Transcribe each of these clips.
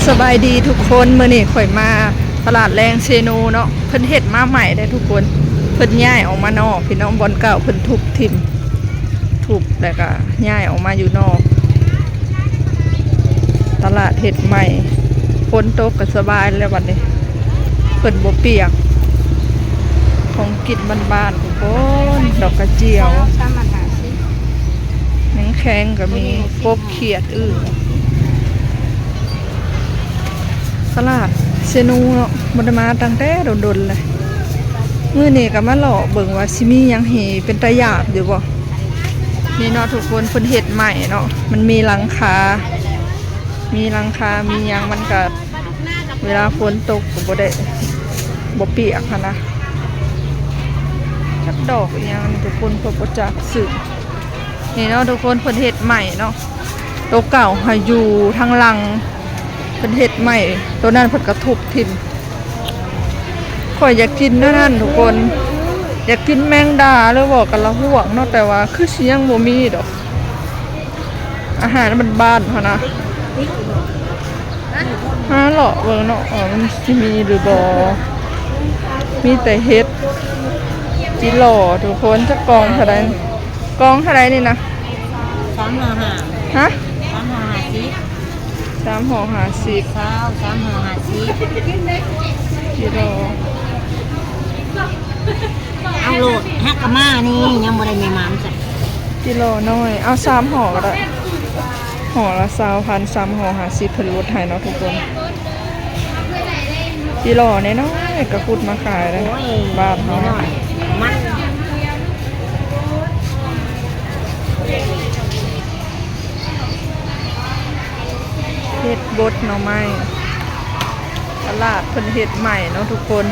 สบายดีทุกคนมื้อนี้ข่อยมาตลาดแรงเซโนเนาะเพิ่นเฮ็ดมาใหม่ได้ทุกคนเพิ่นย้ายออกมานอกพี่น้องบอนเก่าเพิ่นทุบทิ่มทุบแล้วก็ย้ายออกมาอยู่นอกตลาดเฮ็ดใหม่ฝนตกก็สบายแล้วบัดนี้เพิ่นบ่เปียกของกินบ้านๆทุกคนดอกกระเจียวหนังแข็งก็มีกบเขียดตลาดเซนูเนาะบ่ได้มาตั้งแต่โดนๆเลยมื้อนี้ก็มาเลาะเบิ่งว่าสิมีหยังให้เป็นตาอยากอยู่บ่นี่เนาะทุกคนเพิ่นเฮ็ดใหม่เนาะมันมีหลังคามีหยังมันก็เวลาฝนตกก็บ่ได้บ่เปียกหันนะจักดอกอีหยังทุกคนเพิ่นบ่จักซื้อนี่เนาะทุกคนเพิ่นเฮ็ดใหม่เนาะตัวเก่าให้อยู่ทางหลังเพิ่นเฮ็ดใหม่ตัวนั้นเพิ่นกระทุบทิ่มข่อยอยากกินนั่นทุกคนอยากกินแมงดาหรือว่ากันละหวกเนาะแต่ว่าคือสิยังบ่มีดอกอาหารมันบ้านเขานะหรอเบิ่งเนาะมันสิมีหรือบ่มีแต่เฮ็ดจิหล่อทุกคนจะกองเท่าใดนี่นะ3 ห่อ5ฮะ3 ห่อ50 3 ห่อ50 3 ห่อ50จิหล่อเอาโหลดฮักกะมานี่ยังบ่ได้แม่มามจ้ะจิหล่อน้อยเอา3 ห่อก็ได้ห่อละ20,000 3 ห่อ50เพิ่นลดให้เนาะทุกคนจิหล่อน้อยๆก็ขุดมาขายเลยบ้านเฮามันเฮ็ดบดหน่อไม้ตลาดเพิ่นเฮ็ดใหม่เนาะทุกคน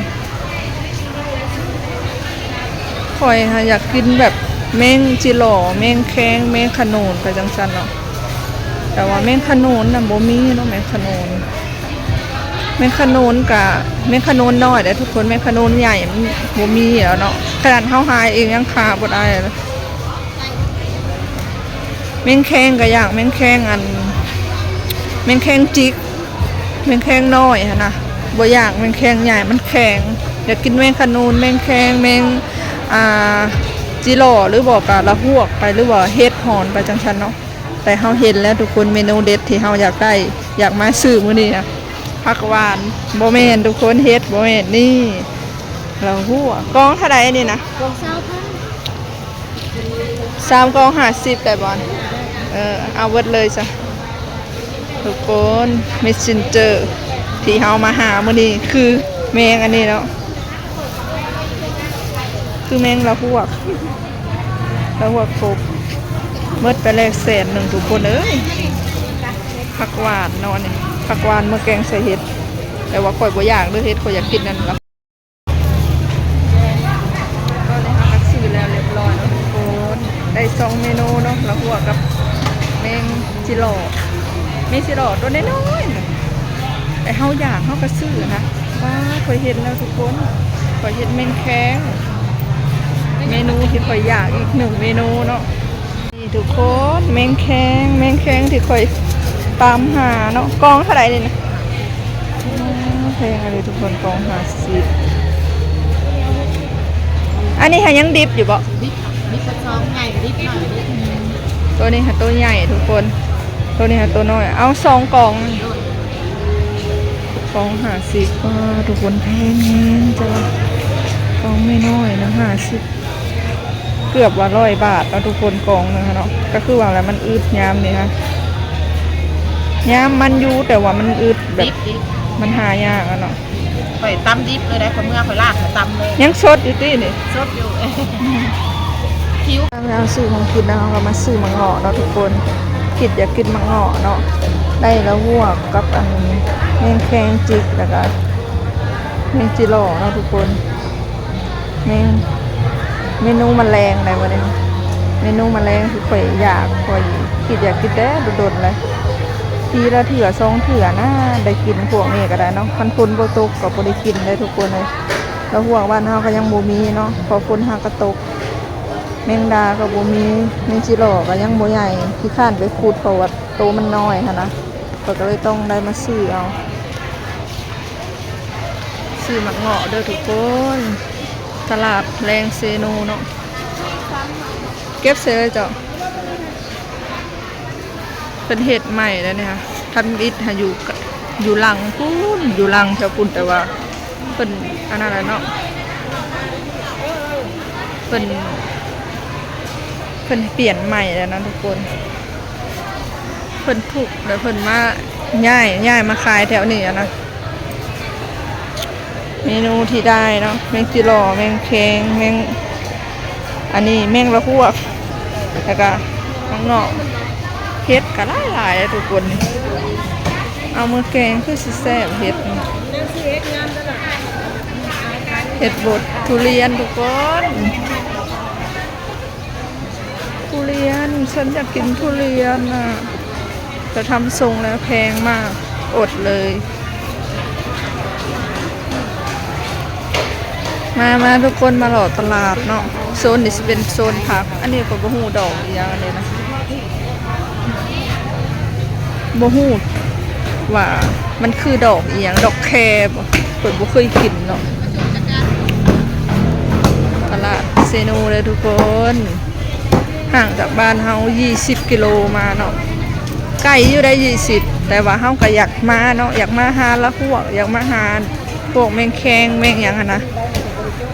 ข่อยอยากกินแบบแมงจิหล่อแมงแข้งแมงขนูนไปจังซั่นเนาะแต่ว่าแมงขนูนน่ะบ่มีเนาะแมงขนูนกับแมงขนูนน้อยแต่ทุกคนแมงขนูนใหญ่มันบ่มีแล้วเนาะขนาดเฮาหาเองยังหาบ่ได้เลยแมงแข้งก็อยากแมงแข้งแมงแข้งจิกแมงแข้งน้อยหั่นน่ะบ่อยากแมงแข้งใหญ่มันแข็งอยากกินแมงขนูนแมงแข้งแมงจิหล่อหรือบอกกะละหวกไปหรือว่าเฮ็ดหอนไปจังซั่นเนาะแต่เฮาเห็นแล้วทุกคนเมนูเด็ดที่เฮาอยากได้อยากมาซื้อมื้อนี้นะผักหวานบ่แม่นทุกคนเฮ็ดบ่แม่นนี่ละหวกกองเท่าใดนี่นะกอง3 กอง50ได้บ่เอาเบิดเลยจ้ะทุกคนเมสเซนเจอร์ที่เฮามาหามื้อนี้คือแมงอันนี้เนาะคือแมงละหวกกบเมื่อไปแลก100,000ทุกคนเอ้ยผักหวานเนาะนี่ผักหวานเมื่อแกงใส่เห็ดแต่ว่าข่อยบ่อยากเด้อเห็ดข่อยอยากกินนั่นล่ะก็เลยหาซื้อแล้วเรียบร้อยเนาะทุกคนได้2 เมนูเนาะละหวกกับแมงจิหล่อตัวน้อยๆแต่เฮาอยากเฮาก็ซื้อนะว่าข่อยเห็นแล้วทุกคนข่อยเห็นแมงแข้งเมนูที่ข่อยอยากอีก1 เมนูเนาะนี่ทุกคนแมงแข้งที่ข่อยตามหาเนาะกองเท่าไหร่นี่นะแพงอะไรทุกคนกอง50อันนี้หายังดิบอยู่บ่ดิบกระซองใหญ่ดิบหน่อยตัวนี้หาตัวใหญ่ทุกคนตัวนี้หาตัวน้อยเอา2 กอง50ทุกคนแพงจ้ะกองไม่น้อยนะ50เกือบว่า100 บาทแล้วทุกคนกองนึงเนาะก็คือว่าแล้วมันอึดยามนี่ฮะยามมันอยู่แต่ว่ามันอึดแบบมันหายากอ่ะเนาะข่อยตำดิบเลยได้ข่อยเมื่อข่อยลากข่อยตำเลยยังสดอยู่ตินี่สดอยู่คิ้วแล้วซื้อของกินแล้วก็มาซื้อมะเงาะเนาะทุกคนคิดอยากกินมะเงาะเนาะได้แล้วหวกกับอันแมงแคงจิกแล้วก็แมงจิหล่อเนาะทุกคนเมนูแมลงอะไรวะเนี่ยเมนูแมลงคือข่อยคิดอยากกินแต่โดดๆเลยทีละเถื่อ2 เถื่อนะได้กินพวกนี้ก็ได้เนาะคันฝนบ่ตกก็บ่ได้กินได้ทุกคนเลยแล้วพวกบ้านเฮาก็ยังบ่มีเนาะพอฝนหาก็ตกแมงดาก็บ่มีแมงจิหล่อก็ยังบ่ใหญ่ที่ข้านไปขุดเพราะว่าโตมันน้อยหั่นนะ ก็เลยต้องได้มาซื้อเอาซื้อหมักเงาะเด้อทุกคนตลาดแรงเซโนเนาะเก็บเสร็จแล้วจ้ะเป็นเห็ดใหม่แล้วเนี่ยค่ะทำอิฐหาอยู่หลังปุ้นอยู่หลังแถวปุ้นแต่ว่าเป็นอันนั้นแหละเนาะเป็นเปลี่ยนใหม่แล้วนะทุกคนเพิ่นถูกเดี๋ยวเพิ่นมาย่ายมาขายแถวนี้อะนะเมนูที่ได้เนาะแมงจิโร่แมงแคงแมงอันนี้แมงละพวกแล้วก็ข้างนอกเฮ็ดก็หลายๆทุกคนนี่เอามือแกงคือสิแซ่บเฮ็ดนี่เฮ็ดบดทุเรียนทุกคนทุเรียนฉันอยากกินทุเรียนน่ะแต่ทำทรงแล้วแพงมากอดเลยมาทุกคนมาหล่อตลาดเนาะโซนนี้จะเป็นโซนผักอันนี้ก็บ่ฮู้ดอกอีหยังอันนี้นะบ่ฮู้ว่ามันคือดอกอีหยังดอกแคบเพิ่นบ่เคยกินเนาะตลาดเซโนเลยทุกคนห่างจากบ้านเฮา20กิโลมาเนาะใกล้อยู่ได้20แต่ว่าเฮาก็อยากมาเนาะอยากมาหาละพวกอยากมาหาพวกแมงแคงแมงหยังอะนะ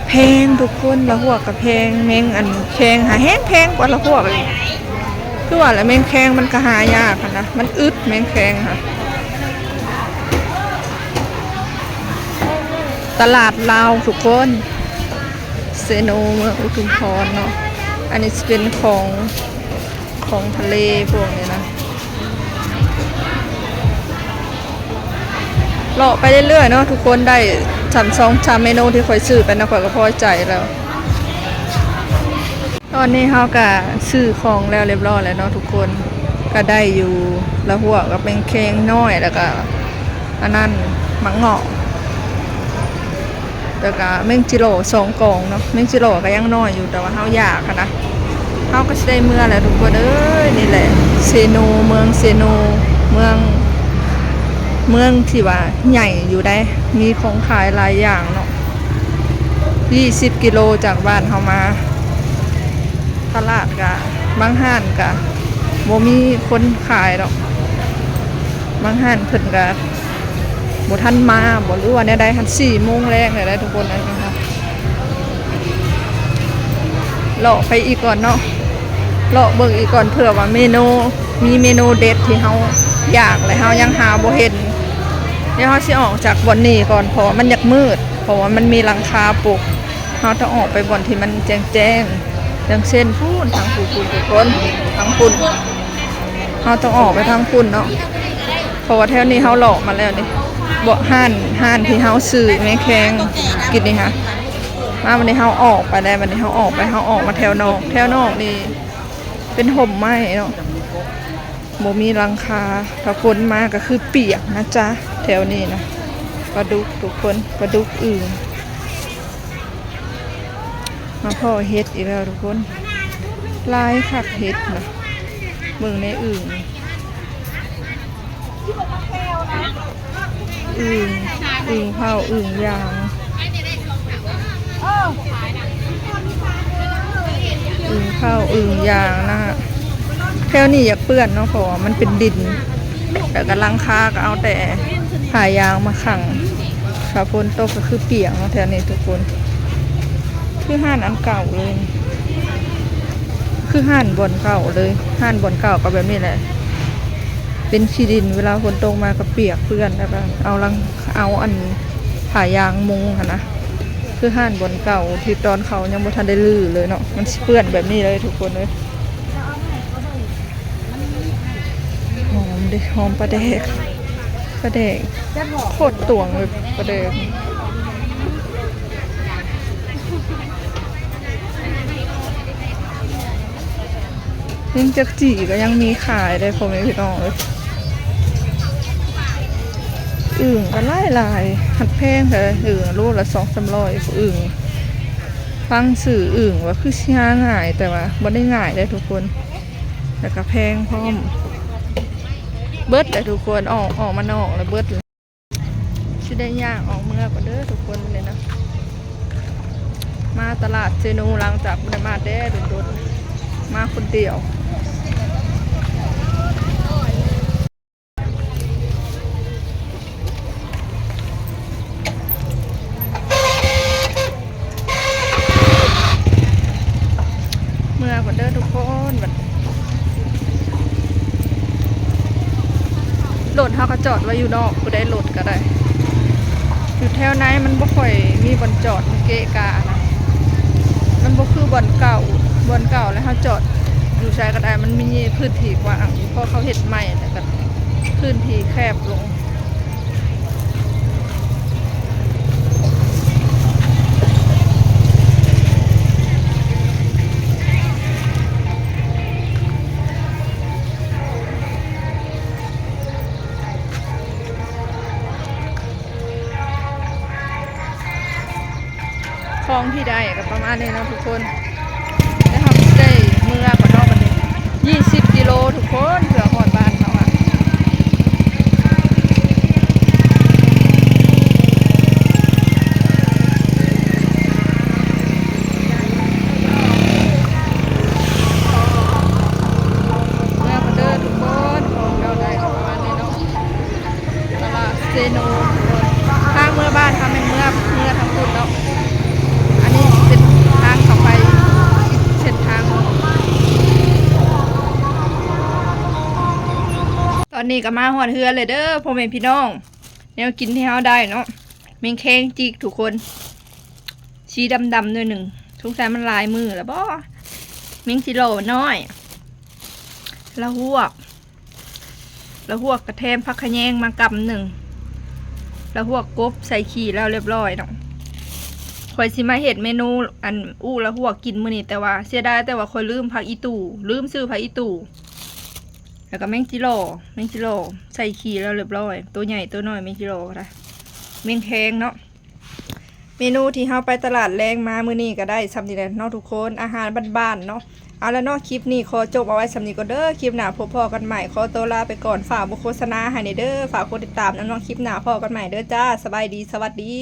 แพงทุกคนละพวกก็แพงแมงอันแคงหาแห้งแพงกว่าละพวกเลยคือว่าแล้วแมงแคงมันก็หายากค่ะนะมันอึดแมงแคงค่ะตลาดลาวทุกคนเซโนเมืองอุทุมพรเนาะอันนี้จะเป็นของทะเลพวกนี้นะเลาะไปเรื่อยๆเนาะทุกคนได้3 เมนูที่ค่อยซื้อไปนะค่อยก็พอใจแล้วตอนนี้เฮาก็ซื้อของแล้วเรียบร้อยแล้วเนาะทุกคนก็ได้อยู่ละหัวกับเป็นแคงน้อยแล้วก็อันนั้นหมักเงาะแล้วก็แมงจิโร่2 กล่องเนาะแมงจิโร่ก็ยังน้อยอยู่แต่ว่าเฮาอยากค่ะนะเฮาก็สิได้เมื่อแหละทุกคนเอ้ยนี่แหละเซโนเมืองเซโนเมืองที่ว่าใหญ่อยู่ได้มีของขายหลายอย่างเนาะ20กิโลจากบ้านเฮามาตลาดกะบางห้านกะบ่มีคนขายดอกบางห้านเพิ่นกะบ่ทันมาบ่รู้ว่าแนวใดหัน4 โมงแรงได้ทุกคนนะคะเลาะไปอีกก่อนเนาะเลาะเบิ่งอีกก่อนเผื่อว่ามีเมนูเด็ดที่เฮาอยากและเฮายังหาบ่เห็นเดี๋ยวเฮาสิออกจากบ่อนนี้ก่อนเพราะว่ามันอยากมืดเพราะว่ามันมีหลังคาปกเฮาต้องออกไปบ่อนที่มันแจ้งอย่างเช่นพูนทางพูนทุกคนทางพูนเฮาต้องออกไปทางพูนเนาะเพราะว่าแถวนี้เฮาหลอกมาแล้วนี่บ่ห้านที่เฮาซื้อแม่แข็งกินนี่ค่ะมาวันนี้เฮาออกไปได้วันนี้เฮาออกมาแถวนอกนี่เป็นห่มไม้เนาะบ่มีหลังคาถ้าฝนมาก็คือเปียกนะจ๊ะแถวนี้นะปลาดุกทุกคนปลาดุกอึ่งมาพ่อเฮ็ดอีกแล้วทุกคนลายคักเฮ็ดนะเบิ่งในอึ่งเผาอึ่งยางเผาอึ่งยางนะฮะแถวนี้อยากเปื้อนเนาะเพราะว่ามันเป็นดินแต่กำลังคาก็เอาแต่ผ่ายางมาขังถ้าฝนตกก็คือเปียกเนาะแถวนี้ทุกคนคือห้านอันเก่าเลยคือห้านบ่อนเก่าเลยห้านบ่อนเก่าก็แบบนี้แหละเป็นขี้ดินเวลาฝนตกมาก็เปียกเปื้อนแล้วก็เอาอันผ่ายางมุงค่ะนะคือห้านบ่อนเก่าที่ตอนเขายังบ่ทันได้ลื้อเลยเนาะมันเปื้อนแบบนี้เลยทุกคนเลยหอมดิหอมปลาแดกโคตรตวงเลยปลาแดกยิ่งจักจีก็ยังมีขายได้พ่อแม่พี่น้องเลยอึ่งก็หลายหัดแพงแต่อึ่งโลละ200-300อึ่งฟังสื่ออึ่งว่าคือสิหาง่ายแต่ว่าบ่ได้ง่ายได้ทุกคนแล้วก็แพงพร้อม เบิดแต่ทุกคนออกมานอกแล้วเบิดเลยชิได้ย่างออกเมื่อก็เด้อทุกคนเลยนะมาตลาดเซนูหลังจากมันมาแด้โดนๆมาคนเดียวเมื่อก็เด้อทุกคนบัดรถเขาก็จอดไว้อยู่นอกก็ได้รถก็ได้อยู่แถวไหนมันบ่ค่อยมีบอนจอดเกะกะนะมันบ่คือบอนเก่าแล้วเขาจอดอยู่ชายก็ได้มันมีพื้นที่กว้างเพราะเขาเฮ็ดใหม่แต่ก็พื้นที่แคบลงคลองที่ได้ก็ประมาณนี้นะทุกคนแล้วเขาได้เมื่อกว่านอกวันนี้20 กิโลทุกคนเผื่อหอดบ้านเขาอะเมื่อมาเดินทุกคนของเราได้ก็ประมาณนี้เนาะตลาดเซโนทุกคนทางเมื่อบ้านทำเป็นเมื่อทางคุณเนาะอันนี้เป็นทางเข้าไปเส้นทางตอนนี้ก็มาหอดเฮือนเลยเด้อพ่อแม่พี่น้องแนวกินที่เฮาได้เนาะเมงแข้งจิกทุกคนชีดำๆด้วยหนึ่งทุกสายมันลายมือแล้วบ่เมงจิโร่น้อยละหวกกระเทมผักขะแยงมากำหนึ่งละหวกกบใส่ขี้แล้วเรียบร้อยเนาะคอยสิมาเห็ดเมนูอันละหวกกินมื้อนี้แต่ว่าเสียดายแต่ว่าคอยลืมผักอีตู่ลืมซื้อผักอีตู่แล้วก็แมงจิโร่ใส่ขี้แล้วเรียบร้อยตัวใหญ่ตัวน้อยแมงจิโร่ค่ะแมงแคงเนาะเมนูที่เฮาไปตลาดแรงมามื้อนี้ก็ได้สำนี้แหละเนาะทุกคนอาหารบ้านๆเนาะเอาแล้วเนาะคลิปนี้ขอจบเอาไว้สำนี้ก็เด้อคลิปหน้าพบพอกันใหม่ขอตัวลาไปก่อนฝากโฆษณาให้ในเด้อฝากกดติดตามน้องๆคลิปหน้าพอกันใหม่เด้อจ้าสบายดีสวัสดี